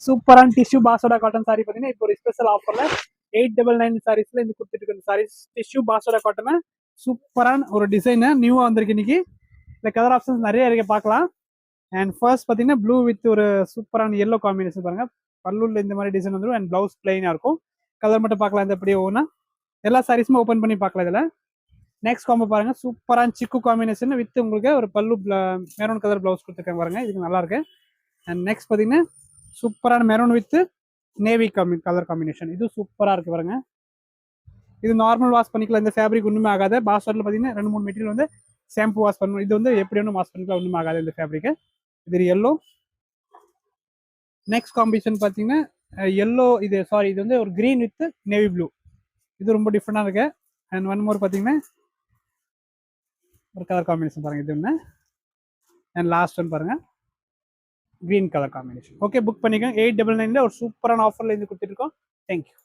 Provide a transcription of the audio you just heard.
சூப்பரான tissue பாசோடா cotton sorry பார்த்தீங்கன்னா இப்போ ஒரு ஸ்பெஷல் ஆஃபர்ல 899 சாரீஸ்ல இருந்து கொடுத்துட்டு இருக்க சாரீஸ் டிஷ்யூ பாசோடா காட்டன் சூப்பரான ஒரு டிசைன் நியூவா வந்திருக்கு இன்னைக்கு. இந்த கலர் ஆப்ஷன்ஸ் நிறைய இருக்கு பார்க்கலாம். அண்ட் ஃபர்ஸ்ட் பார்த்தீங்கன்னா ப்ளூ வித் ஒரு சூப்பரான எல்லோ காம்பினேஷன் பாருங்க. பல்லூர்ல இந்த மாதிரி டிசைன் வந்துடும் அண்ட் பிளவுஸ் பிளைனா இருக்கும். கலர் மட்டும் பார்க்கலாம் இந்த எப்படி ஒவ்வொன்றா எல்லா சாரீஸுமே ஓப்பன் பண்ணி பார்க்கலாம் இதில். நெக்ஸ்ட் காம்போ பாருங்க சூப்பரான சிக்கு காம்பினேஷன் வித் உங்களுக்கு ஒரு பல்லு மெரூன் கலர் பிளவுஸ் கொடுத்துருக்காங்க பாருங்க. இதுக்கு நல்லா இருக்கு. அண்ட் நெக்ஸ்ட் பார்த்தீங்கன்னா சூப்பரான maroon with navy colour combination இது சூப்பராக இருக்கு பாருங்க. இது நார்மல் வாஷ் பண்ணிக்கலாம். இந்த ஃபேப்ரிக் ஒன்றுமே ஆகாது. பாஸ்வர்டில் பார்த்தீங்கன்னா 2-3 மெட்டீரியல் வந்து ஷாம்பு வாஷ் பண்ணணும். இது வந்து எப்படி ஒன்றும் வாஷ் பண்ணிக்கலாம் ஒன்றும் ஆகாது இந்த ஃபேப்ரிக்கு. இது எல்லோ. நெக்ஸ்ட் காம்பினேஷன் பார்த்தீங்கன்னா எல்லோ இது சாரி இது வந்து ஒரு கிரீன் வித் நேவி ப்ளூ. இது ரொம்ப டிஃப்ரெண்டாக இருக்கு. அண்ட் ஒன் மோர் பார்த்தீங்கன்னா ஒரு கலர் காம்பினேஷன் பாருங்க இது ஒன்று. அண்ட் லாஸ்ட் ஒன் பாருங்க green colour combination. Okay book பண்ணிக்கோங்க. 899 ஒரு சூப்பரான ஆஃபர்ல இருந்து கொடுத்துருக்கோம். தேங்க்யூ.